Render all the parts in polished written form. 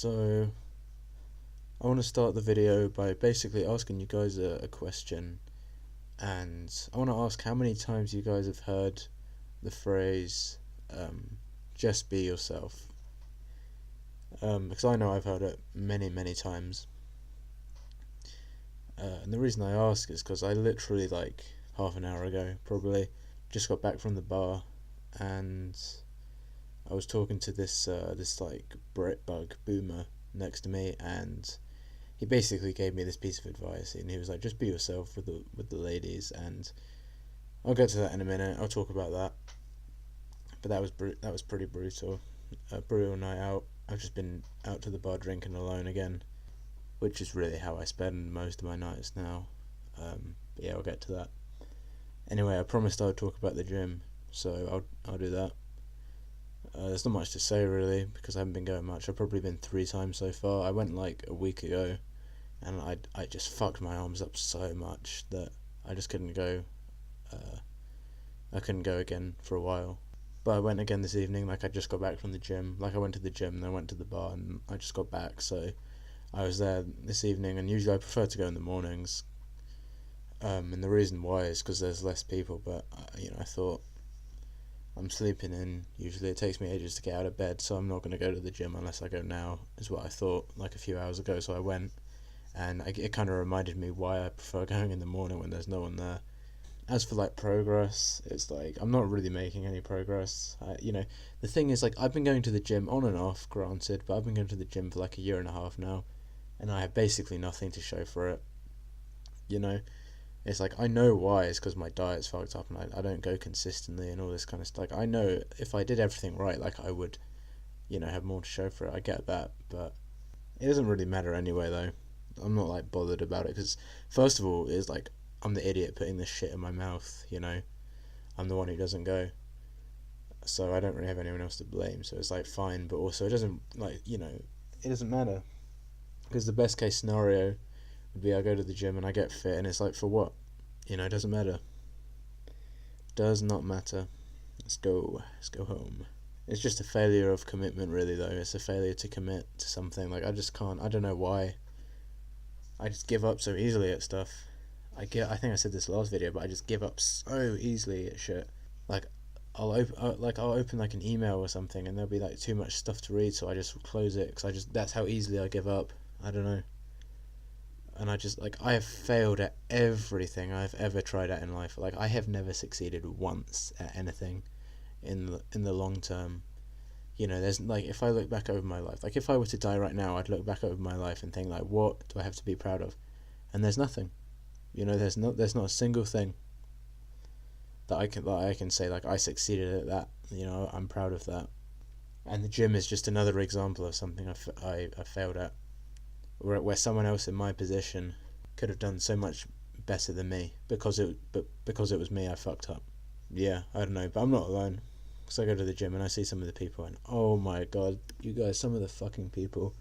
So, I want to start the video by basically asking you guys a question, and I want to ask how many times you guys have heard the phrase, just be yourself. Because I know I've heard it many, many times. And the reason I ask is because I literally, like, half an hour ago, probably, just got back from the bar, and I was talking to this like Brit bug boomer next to me, and he basically gave me this piece of advice, and he was like, just be yourself with the ladies, and I'll get to that in a minute. I'll talk about that. But that was pretty brutal. A brutal night out. I've just been out to the bar drinking alone again, which is really how I spend most of my nights now. But yeah, I'll get to that. Anyway, I promised I would talk about the gym, so I'll do that. There's not much to say really because I haven't been going much. I've probably been 3 times so far. I went like a week ago, and I just fucked my arms up so much that I just couldn't go. I couldn't go again for a while. But I went again this evening. Like, I just got back from the gym. Like, I went to the gym, then I went to the bar, and I just got back. So I was there this evening, and usually I prefer to go in the mornings. And the reason why is because there's less people. But I thought, I'm sleeping in. Usually it takes me ages to get out of bed, so I'm not going to go to the gym unless I go now, is what I thought like a few hours ago. So I went, and it kind of reminded me why I prefer going in the morning when there's no one there. As for like progress, it's like I'm not really making any progress. The thing is, like, I've been going to the gym on and off, granted, but I've been going to the gym for like a year and a half now, and I have basically nothing to show for it. You know, it's like I know why. It's because my diet's fucked up and I don't go consistently and all this kind of stuff. Like, I know if I did everything right, like, I would, have more to show for it. I get that, but it doesn't really matter anyway, though. I'm not like bothered about it because, first of all, it's like I'm the idiot putting this shit in my mouth. I'm the one who doesn't go, so I don't really have anyone else to blame. So it's like fine, but also it doesn't it doesn't matter because the best case scenario would be I go to the gym and I get fit, and it's like, for what? It doesn't matter. Does not matter. Let's go home. It's just a failure of commitment, really, though. It's a failure to commit to something. Like, I just can't. I don't know why. I just give up so easily at stuff. I think I said this last video, but I just give up so easily at shit. Like, I'll open like an email or something, and there'll be like too much stuff to read, so I just close it because that's how easily I give up. I don't know. And I have failed at everything I've ever tried at in life. Like, I have never succeeded once at anything in the long term. There's like, if I look back over my life, like, if I were to die right now, I'd look back over my life and think, like, what do I have to be proud of? And there's nothing. There's not a single thing that I can say, like, I succeeded at that. I'm proud of that. And the gym is just another example of something I failed at, where someone else in my position could have done so much better than me because it was me, I fucked up. Yeah, I don't know, but I'm not alone. Because I go to the gym and I see some of the people, and oh my god, you guys, some of the fucking people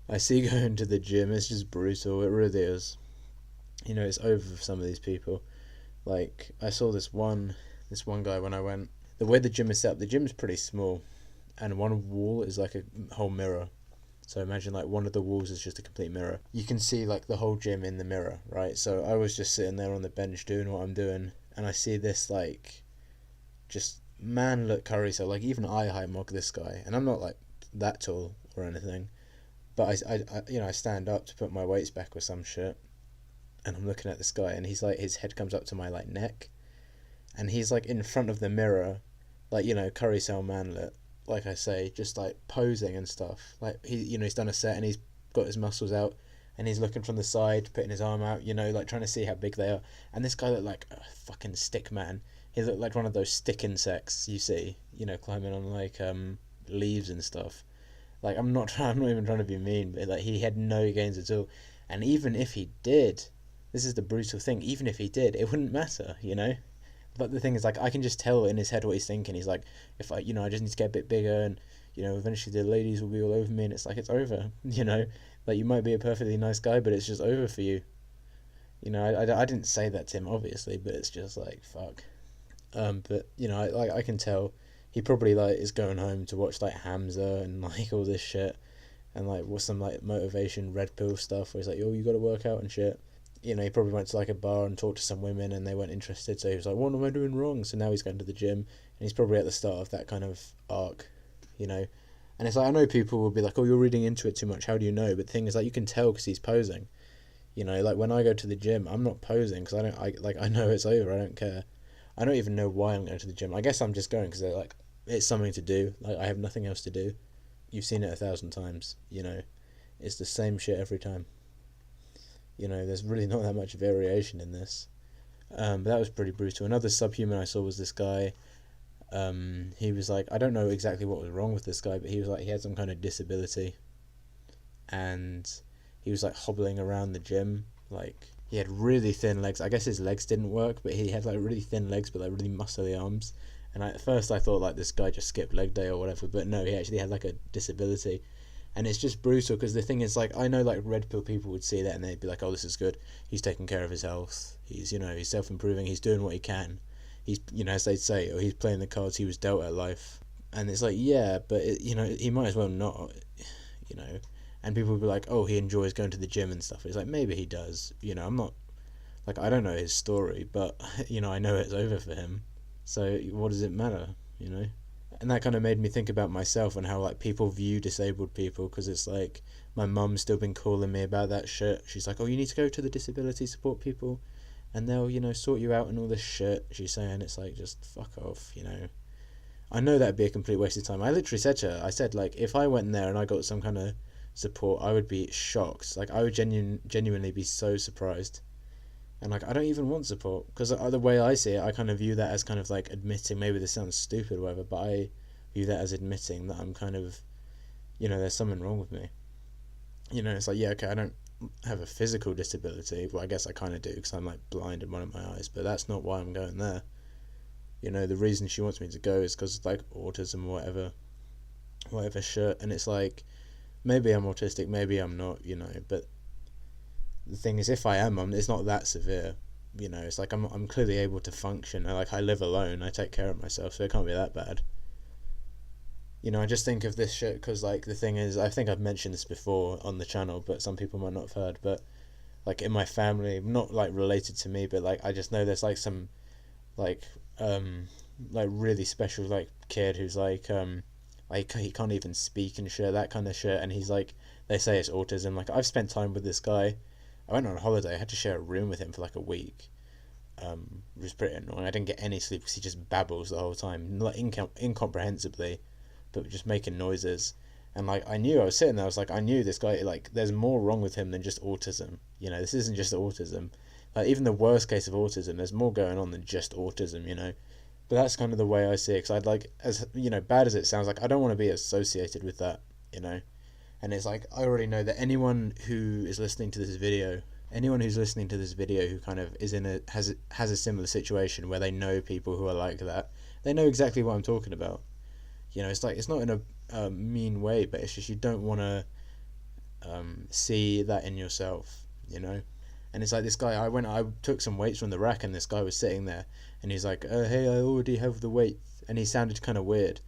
I see going to the gym, it's just brutal. It really is. It's over for some of these people. Like, I saw this one guy when I went. The way the gym is set up, the gym is pretty small, and one wall is like a whole mirror. So imagine, like, one of the walls is just a complete mirror. You can see like the whole gym in the mirror, right? So I was just sitting there on the bench doing what I'm doing, and I see this, like, just man look curry. So, like, even I high mock this guy, and I'm not like that tall or anything, but I stand up to put my weights back or some shit, and I'm looking at this guy, and he's like, his head comes up to my like neck, and he's like in front of the mirror, like, curry cell manlet, like I say, just like posing and stuff. Like, he's done a set and he's got his muscles out, and he's looking from the side, putting his arm out, like trying to see how big they are. And this guy looked like a fucking stick man. He looked like one of those stick insects you see, climbing on like leaves and stuff. Like, I'm not even trying to be mean, but like, he had no gains at all. And even if he did, this is the brutal thing, even if he did, it wouldn't matter. But the thing is, like, I can just tell in his head what he's thinking. He's like, if I just need to get a bit bigger, and eventually the ladies will be all over me, and it's like, it's over. Like, you might be a perfectly nice guy, but it's just over for you. I didn't say that to him, obviously, but it's just like, fuck. But I can tell he probably like is going home to watch like Hamza and like all this shit, and like what's some like motivation red pill stuff where he's like, oh, you got to work out and shit. You know, he probably went to like a bar and talked to some women and they weren't interested, so he was like, what am I doing wrong? So now he's going to the gym, and he's probably at the start of that kind of arc, you know. And it's like, I know people will be like, oh, you're reading into it too much, how do you know? But the thing is, like, you can tell because he's posing. You know, like when I go to the gym, I'm not posing because I know it's over, I don't care. I don't even know why I'm going to the gym. I guess I'm just going because like, it's something to do, like I have nothing else to do. You've seen it 1,000 times, you know. It's the same shit every time. You know, there's really not that much variation in this. But that was pretty brutal. Another subhuman I saw was this guy. He was like, I don't know exactly what was wrong with this guy, but he was like, he had some kind of disability, and he was like hobbling around the gym. Like, he had really thin legs. I guess his legs didn't work, but he had like really thin legs, but like really muscly arms. And at first I thought like this guy just skipped leg day or whatever, but no, he actually had like a disability. And it's just brutal because the thing is, like, I know like red pill people would see that and they'd be like, oh, this is good, he's taking care of his health, he's, you know, he's self-improving, he's doing what he can, he's, you know, as they'd say, or he's playing the cards he was dealt at life. And it's like, yeah, but it, you know, he might as well not, you know. And people would be like, oh, he enjoys going to the gym and stuff. It's like, maybe he does, you know. I'm not, like, I don't know his story, but you know, I know it's over for him, so what does it matter, you know? And that kind of made me think about myself and how like people view disabled people, because it's like my mum's still been calling me about that shit. She's like, oh, you need to go to the disability support people and they'll, you know, sort you out and all this shit. She's saying, it's like, just fuck off, you know. I know that'd be a complete waste of time. I literally said to her, I said, like, if I went there and I got some kind of support, I would be shocked. Like, I would genuinely be so surprised. And like, I don't even want support, because the way I see it, I kind of view that as kind of like admitting, maybe this sounds stupid or whatever, but I view that as admitting that I'm kind of, you know, there's something wrong with me. You know, it's like, yeah, okay, I don't have a physical disability, well, I guess I kind of do because I'm like blind in one of my eyes, but that's not why I'm going there. You know, the reason she wants me to go is because like autism or whatever shit, and it's like, maybe I'm autistic, maybe I'm not, you know, but the thing is, if I am, it's not that severe. You know, it's like I'm clearly able to function. I live alone. I take care of myself, so it can't be that bad. You know, I just think of this shit because, like, the thing is, I think I've mentioned this before on the channel, but some people might not have heard. But like in my family, not like related to me, but like I just know there's like some like like really special like kid who's like he can't even speak and shit, that kind of shit, and he's like, they say it's autism. Like, I've spent time with this guy. I went on a holiday. I had to share a room with him for like a week. It was pretty annoying. I didn't get any sleep because he just babbles the whole time, like incomprehensibly, but just making noises. And like, I was sitting there. I was like, I knew this guy. Like, there's more wrong with him than just autism. You know, this isn't just autism. Like, even the worst case of autism, there's more going on than just autism. You know, but that's kind of the way I see it. Because I'd like, as you know, bad as it sounds, like I don't want to be associated with that. You know. And it's like, I already know that anyone who is listening to this video, anyone who's listening to this video who kind of is in has a similar situation where they know people who are like that, they know exactly what I'm talking about. You know, it's like, it's not in a mean way, but it's just you don't want to see that in yourself, you know. And it's like, this guy, I took some weights from the rack, and this guy was sitting there, and he's like, hey, I already have the weight, and he sounded kind of weird.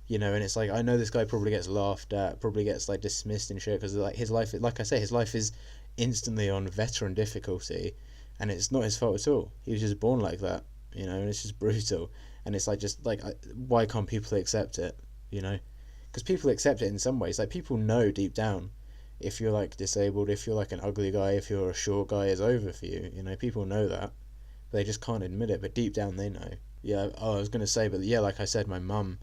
You know, and it's like, I know this guy probably gets laughed at, probably gets like dismissed and shit, because like his life, like I say, his life is instantly on veteran difficulty, and it's not his fault at all. He was just born like that, you know, and it's just brutal. And it's like, just like, why can't people accept it, you know? Because people accept it in some ways. Like, people know deep down, if you're like disabled, if you're like an ugly guy, if you're a short guy, it's over for you. You know, people know that, they just can't admit it, but deep down they know. Yeah. Oh, I was gonna say, but yeah, like I said, my mum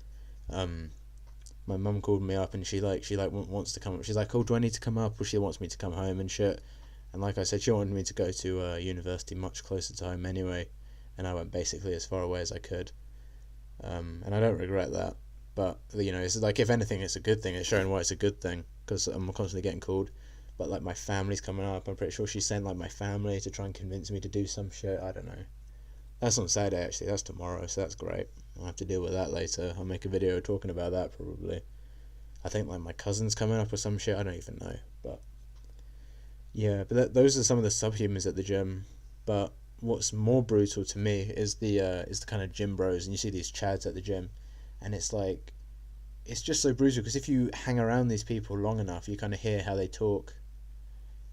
called me up, and she wants to come up. She's like, oh, do I need to come up? Or she wants me to come home and shit. And like I said, she wanted me to go to university much closer to home anyway, and I went basically as far away as I could. And I don't regret that. But you know, it's like, if anything, it's a good thing. It's showing why it's a good thing, because I'm constantly getting called. But like, my family's coming up. I'm pretty sure she sent like my family to try and convince me to do some shit. I don't know. That's on Saturday, actually. That's tomorrow, so that's great. I'll have to deal with that later. I'll make a video talking about that, probably. I think like my cousin's coming up or some shit. I don't even know. But yeah, but those are some of the subhumans at the gym. But what's more brutal to me is the kind of gym bros, and you see these chads at the gym, and it's like, it's just so brutal because if you hang around these people long enough, you kind of hear how they talk,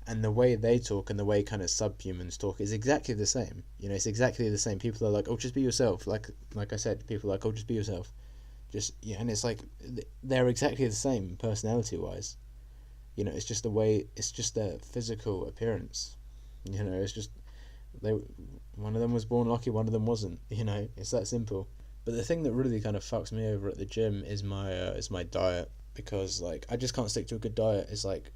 and the way they talk and the way kind of subhumans talk is exactly the same. You know, it's exactly the same. People are like, "Oh, just be yourself." Like I said, people are like, "Oh, just be yourself." Just yeah, and it's like they're exactly the same personality wise. You know, it's just the way, it's just their physical appearance. You know, it's just they one of them was born lucky, one of them wasn't. You know, it's that simple. But the thing that really kind of fucks me over at the gym is my diet, because like I just can't stick to a good diet. It's like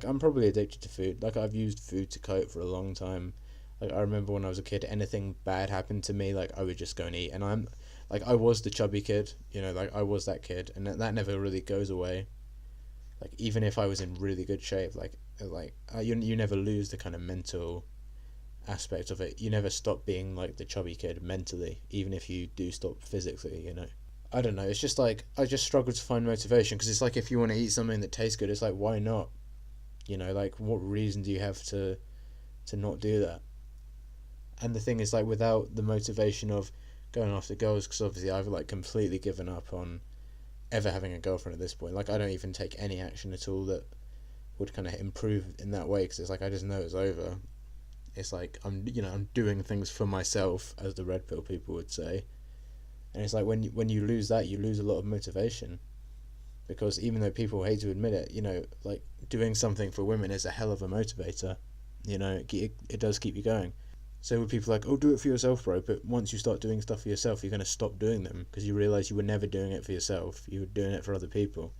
I'm probably addicted to food. Like I've used food to cope for a long time. Like I remember when I was a kid, anything bad happened to me, like I would just go and eat. And I'm like I was the chubby kid, you know, like I was that kid, and that never really goes away. Like even if I was in really good shape, you never lose the kind of mental aspect of it. You never stop being like the chubby kid mentally, even if you do stop physically, you know. I don't know, it's just like I just struggle to find motivation, because it's like if you want to eat something that tastes good, it's like why not? You know, like what reason do you have to not do that? And the thing is, like, without the motivation of going after girls, because obviously I've like completely given up on ever having a girlfriend at this point. Like I don't even take any action at all that would kind of improve in that way, because it's like I just know it's over. It's like I'm doing things for myself, as the red pill people would say, and it's like when you lose that, you lose a lot of motivation, because even though people hate to admit it, you know, like doing something for women is a hell of a motivator. You know, it does keep you going. So with people like, oh, do it for yourself, bro. But once you start doing stuff for yourself, you're going to stop doing them, because you realize you were never doing it for yourself. You were doing it for other people.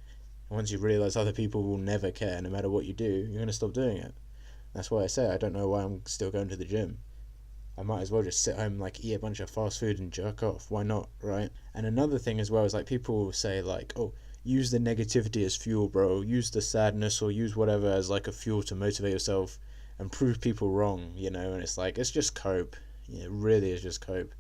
And once you realize other people will never care, no matter what you do, you're going to stop doing it. That's why I say I don't know why I'm still going to the gym. I might as well just sit home, like eat a bunch of fast food and jerk off. Why not, right? And another thing as well is like people will say like, oh, use the negativity as fuel, bro. Use the sadness or use whatever as like a fuel to motivate yourself and prove people wrong, you know. And it's like, it's just cope. It really is just cope.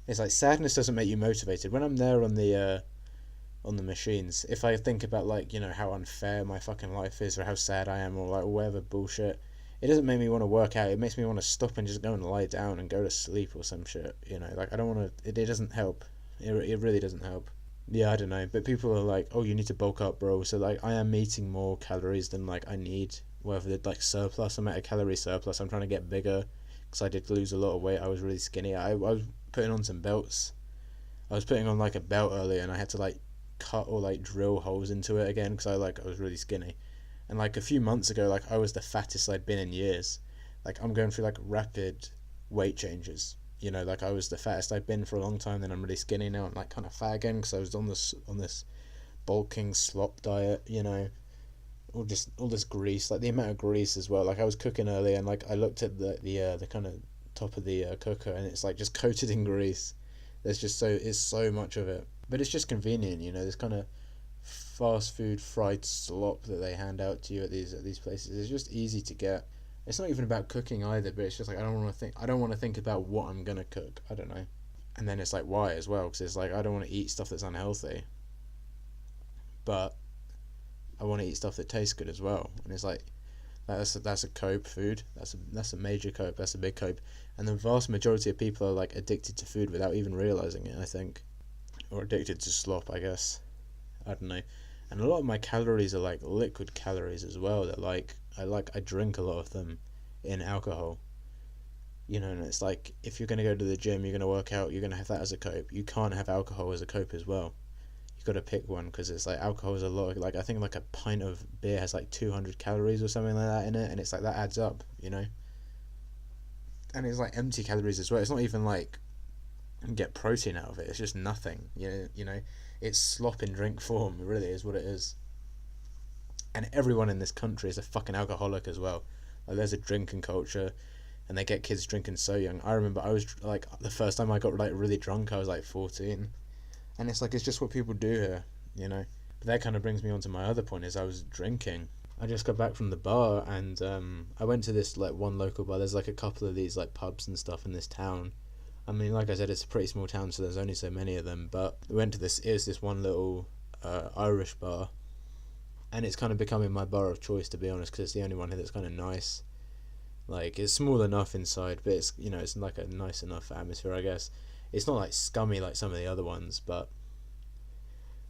It's like sadness doesn't make you motivated. When I'm there on the machines, if I think about like, you know, how unfair my fucking life is, or how sad I am, or like whatever bullshit, it doesn't make me want to work out. It makes me want to stop and just go and lie down and go to sleep or some shit, you know. Like I don't want to, it doesn't help. It really doesn't help. Yeah, I don't know, but people are like, oh, you need to bulk up, bro. So like I am eating more calories than like I need, whether it's like surplus. I'm at a calorie surplus. I'm trying to get bigger, because I did lose a lot of weight. I was really skinny. I was putting on some belts. I was putting on like a belt earlier, and I had to like cut or like drill holes into it again, because I was really skinny. And like a few months ago, like I was the fattest I'd been in years. Like I'm going through like rapid weight changes. You know, like I was the fattest I'd been for a long time. Then I'm really skinny now. I'm like kind of fat again, because I was on this bulking slop diet. You know, all this grease, like the amount of grease as well. Like I was cooking earlier, and like I looked at the kind of top of the cooker, and it's like just coated in grease. It's so much of it, but it's just convenient, you know. This kind of fast food fried slop that they hand out to you at these places is just easy to get. It's not even about cooking either, but it's just like I don't want to think about what I'm gonna cook. I don't know. And then it's like why as well, because it's like I don't want to eat stuff that's unhealthy, but I want to eat stuff that tastes good as well. And it's like that's a cope food. That's a major cope. That's a big cope. And the vast majority of people are like addicted to food without even realizing it, I think, or addicted to slop, I guess. I don't know. And a lot of my calories are like liquid calories as well. That I drink a lot of them in alcohol. You know, and it's like if you're gonna go to the gym, you're gonna work out, you're gonna have that as a cope. You can't have alcohol as a cope as well. You got to pick one, because it's like alcohol is a lot. Like I think like a pint of beer has like 200 calories or something like that in it, and it's like that adds up, you know. And it's like empty calories as well. It's not even like you get protein out of it. It's just nothing. You know, it's slop in drink form. It really is what it is. And everyone in this country is a fucking alcoholic as well. Like there's a drinking culture, and they get kids drinking so young. I remember I was like the first time I got like really drunk, I was like 14. And it's like, it's just what people do here, you know. But that kind of brings me on to my other point, is I was drinking. I just got back from the bar, and I went to this like one local bar. There's like a couple of these like pubs and stuff in this town. I mean, like I said, it's a pretty small town, so there's only so many of them. But we went to this one little Irish bar, and it's kind of becoming my bar of choice, to be honest, because it's the only one here that's kind of nice. Like it's small enough inside, but it's, you know, it's like a nice enough atmosphere, I guess. It's not like scummy like some of the other ones, but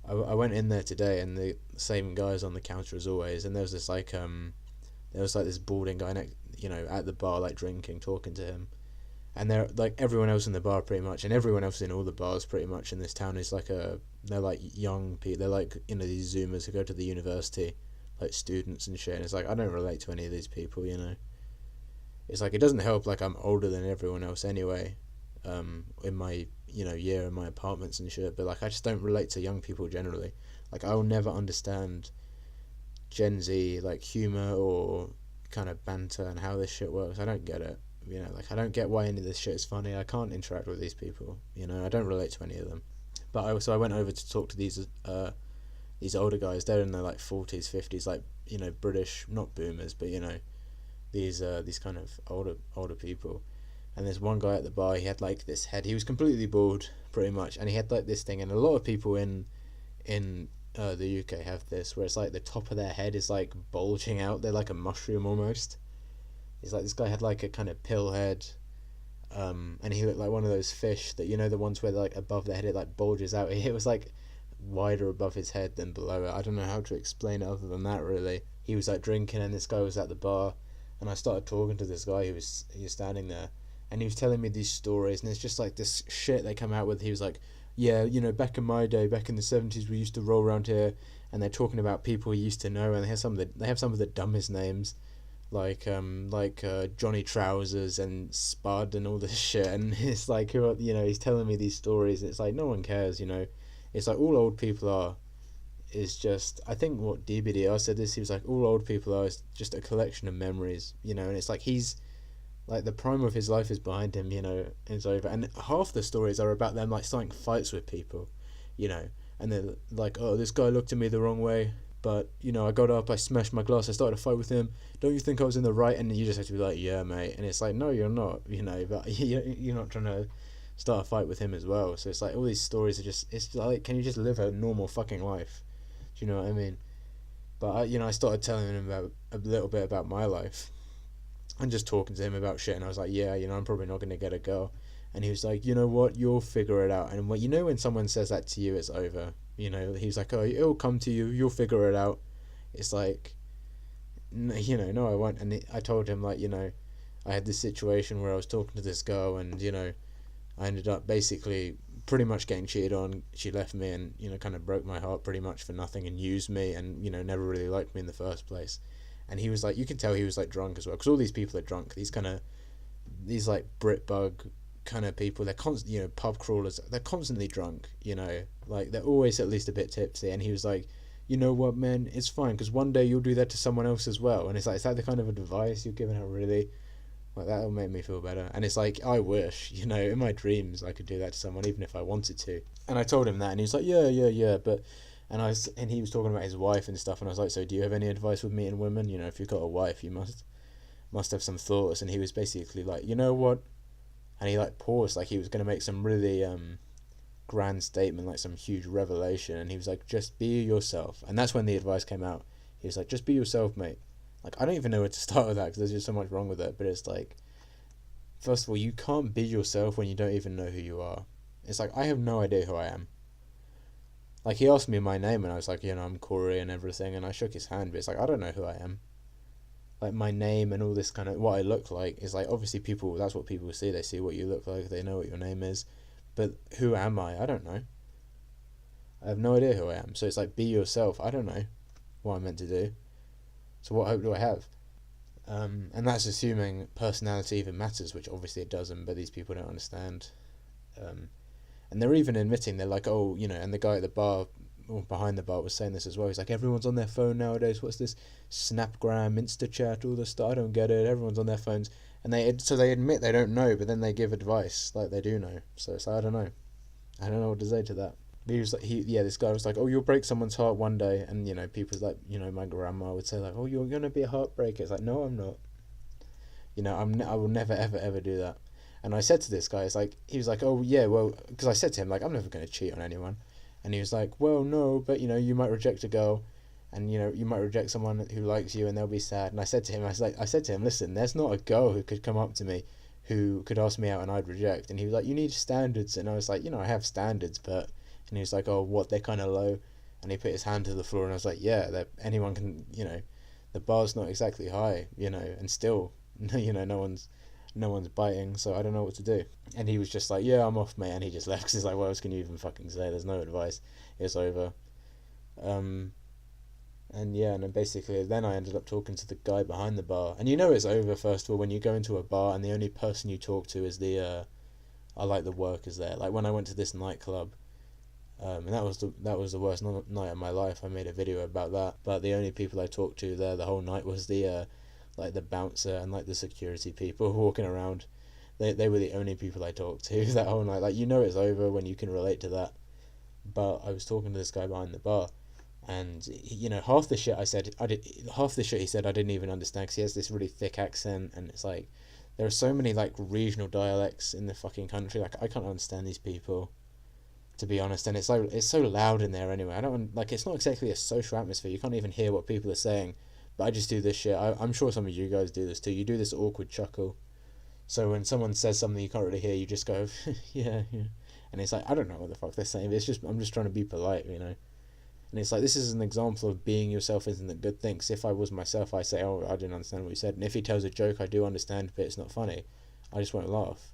I went in there today, and the same guys on the counter as always, and there was this this balding guy at the bar, like drinking, talking to him, and they're like everyone else in the bar pretty much, and everyone else in all the bars pretty much in this town is they're like young people, they're like these Zoomers who go to the university, like students and shit. And it's like I don't relate to any of these people, It's like it doesn't help like I'm older than everyone else anyway, in my year in my apartments and shit, but like I just don't relate to young people generally. Like I will never understand Gen Z like humor or kind of banter and how this shit works. I don't get it. Like I don't get why any of this shit is funny. I can't interact with these people. I don't relate to any of them. But I went over to talk to these older guys. They're in their like 40s, 50s, like British, not boomers, but these kind of older people. And there's one guy at the bar. He had like this head. He was completely bald, pretty much, and he had like this thing. And a lot of people in the UK have this, where it's like the top of their head is like bulging out. They're like a mushroom almost. It's like this guy had like a kind of pill head, and he looked like one of those fish that the ones where like above their head it like bulges out. It was like wider above his head than below it. I don't know how to explain it other than that really. He was like drinking, and this guy was at the bar, and I started talking to this guy who was standing there, and he was telling me these stories, and it's just like this shit they come out with. He was like, yeah, back in my day, back in the 70s, we used to roll around here, and they're talking about people he used to know, and they have some of the dumbest names, like Johnny Trousers and Spud and all this shit. And it's like, he's telling me these stories, and it's like no one cares. It's like all old people are is just, I think what DBDR said this, he was like, all old people are is just a collection of memories, and it's like he's like the prime of his life is behind him, it's over, and half the stories are about them like starting fights with people, and they're like, oh, this guy looked at me the wrong way, but I got up, I smashed my glass, I started a fight with him, don't you think I was in the right? And you just have to be like, yeah mate, and it's like, no you're not, but you're not trying to start a fight with him as well. So it's like all these stories are just, it's like, can you just live a normal fucking life? Do you know what I mean? But I started telling him about a little bit about my life, and just talking to him about shit, and I was like, yeah, I'm probably not going to get a girl. And he was like, you know what, you'll figure it out. And when someone says that to you, it's over. He's like, oh, it'll come to you, you'll figure it out. It's like, no, I won't. And I told him, like, I had this situation where I was talking to this girl, and I ended up basically pretty much getting cheated on. She left me, and kind of broke my heart pretty much for nothing, and used me, and never really liked me in the first place. And he was like, you can tell he was like drunk as well, because all these people are drunk. These like Britbug kind of people, they're constant, pub crawlers, they're constantly drunk, like they're always at least a bit tipsy. And he was like, you know what, man, it's fine, because one day you'll do that to someone else as well. And it's like, is that the kind of advice you're giving out, really? Like, that'll make me feel better. And it's like, I wish, in my dreams I could do that to someone, even if I wanted to. And I told him that, and he was like, yeah, but and he was talking about his wife and stuff, and I was like, so do you have any advice with meeting women? If you've got a wife, you must have some thoughts. And he was basically like, you know what? And he like paused, like he was going to make some really grand statement, like some huge revelation, and he was like, just be yourself. And that's when the advice came out. He was like, just be yourself, mate. Like, I don't even know where to start with that, because there's just so much wrong with it. But it's like, first of all, you can't be yourself when you don't even know who you are. It's like, I have no idea who I am. Like, he asked me my name, and I was like, I'm Corey and everything, and I shook his hand, but it's like, I don't know who I am. Like, my name and all this kind of, what I look like, is like, obviously that's what people see. They see what you look like, they know what your name is. But who am I? I don't know. I have no idea who I am. So it's like, be yourself. I don't know what I'm meant to do. So what hope do I have? And that's assuming personality even matters, which obviously it doesn't, but these people don't understand. And they're even admitting, they're like, oh, and the guy at the bar, or behind the bar, was saying this as well. He's like, everyone's on their phone nowadays. What's this Snapgram, Instachat, all this stuff? I don't get it. Everyone's on their phones. And they admit they don't know, but then they give advice like they do know. So it's like, I don't know. I don't know what to say to that. But he was like, this guy was like, oh, you'll break someone's heart one day. And, people's like, my grandma would say like, oh, you're going to be a heartbreaker. It's like, no, I'm not. I will never, ever, ever do that. And I said to this guy, he was like, oh, yeah, well, because I said to him, like, I'm never going to cheat on anyone. And he was like, well, no, but, you might reject a girl, and, you might reject someone who likes you, and they'll be sad. And I said to him, listen, there's not a girl who could come up to me who could ask me out and I'd reject. And he was like, you need standards. And I was like, I have standards, but, and he was like, oh, what, they're kind of low. And he put his hand to the floor, and I was like, yeah, that anyone can, the bar's not exactly high, and still, no one's biting, so I don't know what to do. And he was just like, yeah, I'm off, mate, and he just left, because he's like, what else can you even fucking say? There's no advice. It's over. And yeah, and then basically, then I ended up talking to the guy behind the bar. And it's over, first of all, when you go into a bar and the only person you talk to is the workers there. Like, when I went to this nightclub, and that was the worst night of my life. I made a video about that. But the only people I talked to there the whole night was the bouncer and like the security people walking around. They were the only people I talked to that whole night. Like, it's over when you can relate to that. But I was talking to this guy behind the bar, and half the shit he said I didn't even understand, because he has this really thick accent, and it's like there are so many like regional dialects in the fucking country. Like, I can't understand these people, to be honest, and it's so loud in there anyway. I don't like, it's not exactly a social atmosphere. You can't even hear what people are saying. But I just do this shit. I'm sure some of you guys do this too. You do this awkward chuckle. So when someone says something you can't really hear, you just go, yeah, yeah. And it's like, I don't know what the fuck they're saying. I'm just trying to be polite, And it's like, this is an example of being yourself isn't a good thing. 'Cause if I was myself, I say, oh, I didn't understand what you said. And if he tells a joke, I do understand, but it's not funny. I just won't laugh.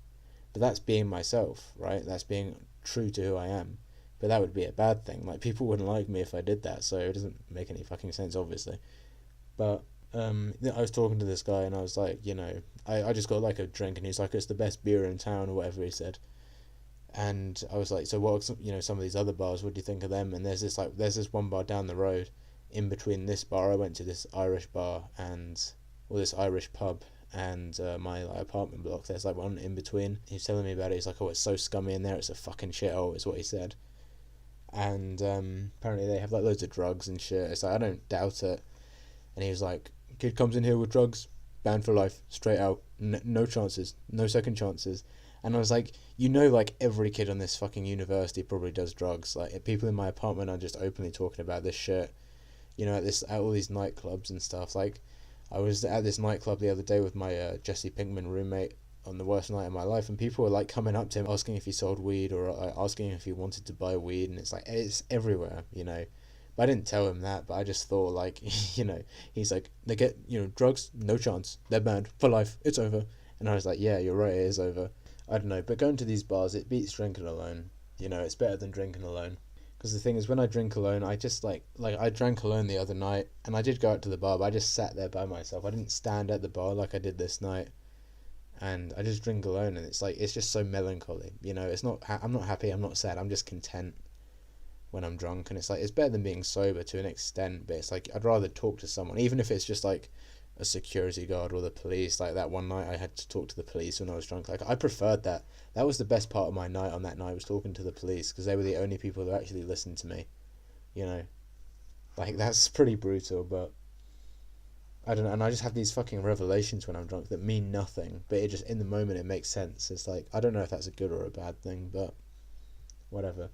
But that's being myself, right? That's being true to who I am. But that would be a bad thing. Like, people wouldn't like me if I did that. So it doesn't make any fucking sense, obviously. But I was talking to this guy, and I was like, I just got like a drink, and he's like, it's the best beer in town, or whatever he said. And I was like, so what, some of these other bars, what do you think of them? And there's this one bar down the road, in between this bar, I went to this Irish bar, this Irish pub, and my apartment block. There's like one in between. He's telling me about it. He's like, oh, it's so scummy in there, it's a fucking shithole, is what he said. And apparently they have like loads of drugs and shit. It's like, I don't doubt it. And he was like, kid comes in here with drugs, banned for life, straight out, no chances, no second chances. And I was like, like every kid on this fucking university probably does drugs. Like, people in my apartment are just openly talking about this shit, at all these nightclubs and stuff. Like, I was at this nightclub the other day with my Jesse Pinkman roommate on the worst night of my life, and people were like coming up to him asking if he sold weed, or asking if he wanted to buy weed, and it's like, it's everywhere, But I didn't tell him that, but I just thought, like, he's like, they get, drugs, no chance, they're banned for life, it's over. And I was like, yeah, you're right, it is over. I don't know, but going to these bars, it beats drinking alone. It's better than drinking alone. Because the thing is, when I drink alone, I just like I drank alone the other night, and I did go out to the bar, but I just sat there by myself. I didn't stand at the bar like I did this night. And I just drink alone, and it's like, it's just so melancholy. It's not, I'm not happy, I'm not sad, I'm just content when I'm drunk. And it's like, it's better than being sober to an extent, but it's like, I'd rather talk to someone, even if it's just like a security guard or the police. Like that one night I had to talk to the police when I was drunk. Like, I preferred that. That was the best part of my night on that night, was talking to the police, because they were the only people who actually listened to me. Like, that's pretty brutal, but I don't know. And I just have these fucking revelations when I'm drunk that mean nothing, but it just, in the moment, it makes sense. It's like, I don't know if that's a good or a bad thing, but whatever.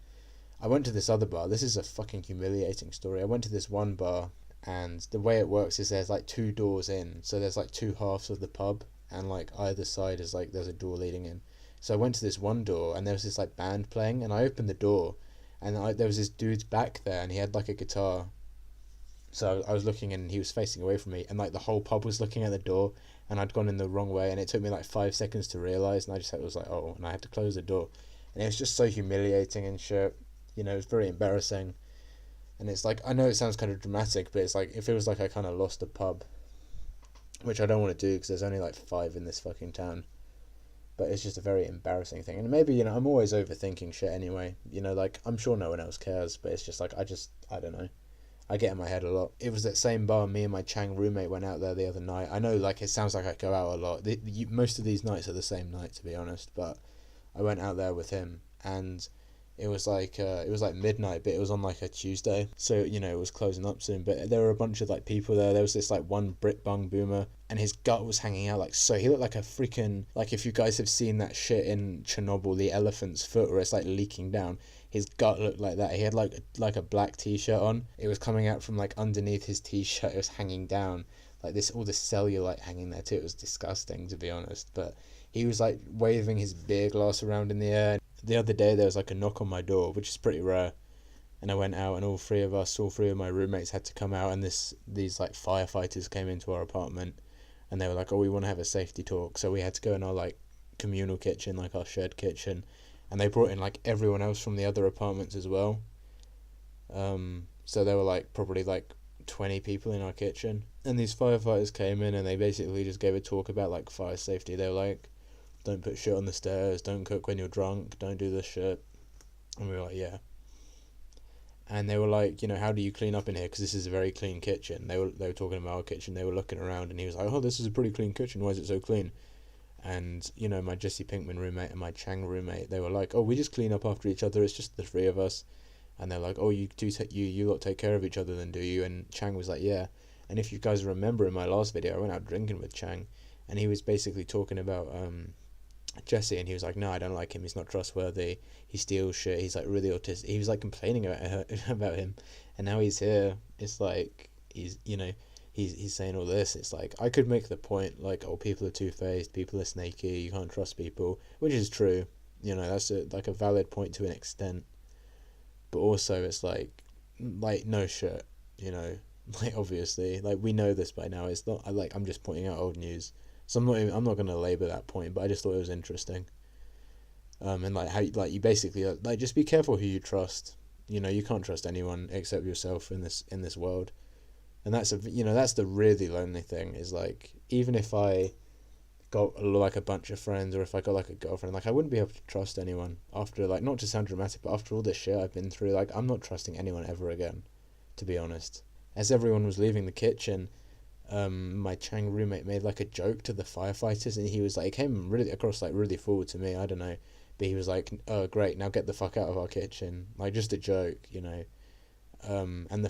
I went to this other bar. This is a fucking humiliating story. I went to this one bar, and the way it works is there's like two doors in, so there's like two halves of the pub, and like either side is like, there's a door leading in. So I went to this one door, and there was this like band playing, and I opened the door, and there was this dude's back there, and he had like a guitar. So I was looking, and he was facing away from me, and like the whole pub was looking at the door, and I'd gone in the wrong way, and it took me like 5 seconds to realise, and I was like, oh, and I had to close the door. And it was just so humiliating and shit. It was very embarrassing. And it's like, I know it sounds kind of dramatic, but it's like, it feels like I kind of lost a pub, which I don't want to do, because there's only like 5 in this fucking town. But it's just a very embarrassing thing. And maybe, I'm always overthinking shit anyway. Like, I'm sure no one else cares, but it's just like, I don't know. I get in my head a lot. It was that same bar me and my Chang roommate went out there the other night. I know, like, it sounds like I go out a lot. Most of these nights are the same night, to be honest, but I went out there with him, and it was like midnight, but it was on like a Tuesday, so it was closing up soon. But there were a bunch of like people there. There was this like one Brit bung boomer, and his gut was hanging out, like, so he looked like a freaking, like, if you guys have seen that shit in Chernobyl, the elephant's foot, where it's like leaking down, his gut looked like that. He had like a black t-shirt on. It was coming out from like underneath his t-shirt. It was hanging down like this, all the cellulite hanging there too. It was disgusting, to be honest. But he was like waving his beer glass around in the air. The other day there was like a knock on my door, which is pretty rare, And I went out, and all three of my roommates had to come out, and these like firefighters came into our apartment, and they were like, oh, we want to have a safety talk. So we had to go in our like communal kitchen, like our shared kitchen, and they brought in like everyone else from the other apartments as well. So there were like probably like 20 people in our kitchen, and these firefighters came in, and they basically just gave a talk about like fire safety. They were like, don't put shit on the stairs, don't cook when you're drunk, don't do this shit. And we were like, yeah. And they were like, how do you clean up in here, because this is a very clean kitchen. They were talking about our kitchen. They were looking around, and he was like, oh, this is a pretty clean kitchen, why is it so clean? And my Jesse Pinkman roommate and my Chang roommate, they were like, oh, we just clean up after each other, it's just the three of us. And they're like, oh, you lot take care of each other then, do you? And Chang was like, yeah. And if you guys remember, in my last video I went out drinking with Chang, and he was basically talking about Jesse, and he was like, no, I don't like him, he's not trustworthy, he steals shit, he's like really autistic. He was like complaining about him, and now he's here. It's like he's saying all this. It's like, I could make the point like, oh, people are two-faced, people are snaky, you can't trust people, which is true. That's a valid point to an extent. But also, it's like no shit, like obviously, like we know this by now. It's not I'm just pointing out old news. So I'm not gonna labour that point, but I just thought it was interesting. And like how you basically like just be careful who you trust. You can't trust anyone except yourself in this world, and that's the really lonely thing. Is like, even if I got like a bunch of friends, or if I got like a girlfriend, like I wouldn't be able to trust anyone after, like, not to sound dramatic, but after all this shit I've been through, like I'm not trusting anyone ever again, to be honest. As everyone was leaving the kitchen, my Chang roommate made like a joke to the firefighters, and he was like, it came really across like really forward to me, I don't know, but he was like, oh great, now get the fuck out of our kitchen, like just a joke, and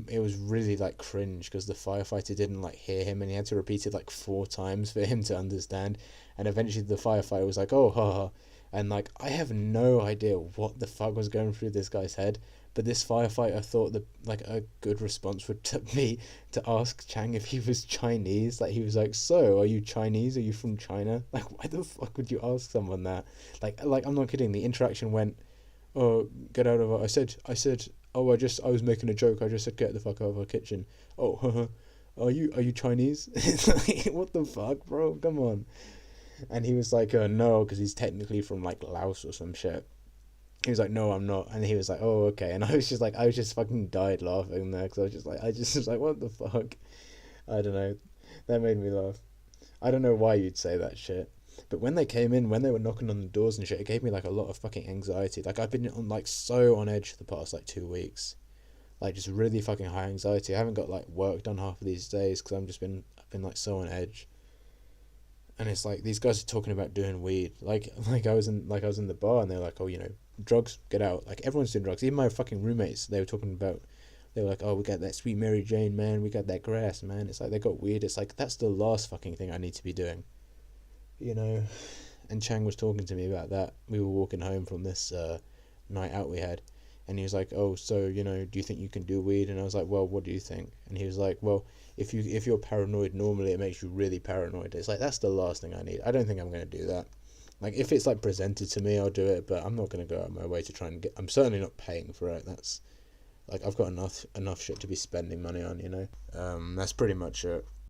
it was really like cringe, because the firefighter didn't like hear him, and he had to repeat it like 4 times for him to understand. And eventually the firefighter was like, oh, haha. And like, I have no idea what the fuck was going through this guy's head, but this firefighter thought that like a good response would be to ask Chang if he was Chinese. Like, he was like, so are you Chinese, are you from China? Like, why the fuck would you ask someone that? Like I'm not kidding, the interaction went, oh, get out of our... I said, oh, I was making a joke. I just said, get the fuck out of our kitchen. Oh, are you Chinese? It's like, what the fuck, bro? Come on. And he was like, no, because he's technically from like Laos or some shit. He was like, no, I'm not. And he was like, oh, okay. And I was just fucking died laughing there, because I just was like, what the fuck? I don't know. That made me laugh. I don't know why you'd say that shit. But when they came in, when they were knocking on the doors and shit, it gave me like a lot of fucking anxiety. Like, I've been on like so on edge the past like 2 weeks, like just really fucking high anxiety. I haven't got like work done half of these days because I've been like so on edge. And it's like, these guys are talking about doing weed. Like I was in the bar, and they were like, oh, drugs, get out. Like, everyone's doing drugs. Even my fucking roommates, they were like, oh, we got that sweet Mary Jane, man. We got that grass, man. It's like, they got weed. It's like, that's the last fucking thing I need to be doing. And Chang was talking to me about that. We were walking home from this night out we had, and he was like, oh, so, do you think you can do weed? And I was like, well, what do you think? And he was like, well, if you're paranoid, normally it makes you really paranoid. It's like, that's the last thing I need. I don't think I'm going to do that. Like, if it's like presented to me, I'll do it, but I'm not going to go out of my way to try and I'm certainly not paying for it. That's like, I've got enough shit to be spending money on, That's pretty much it.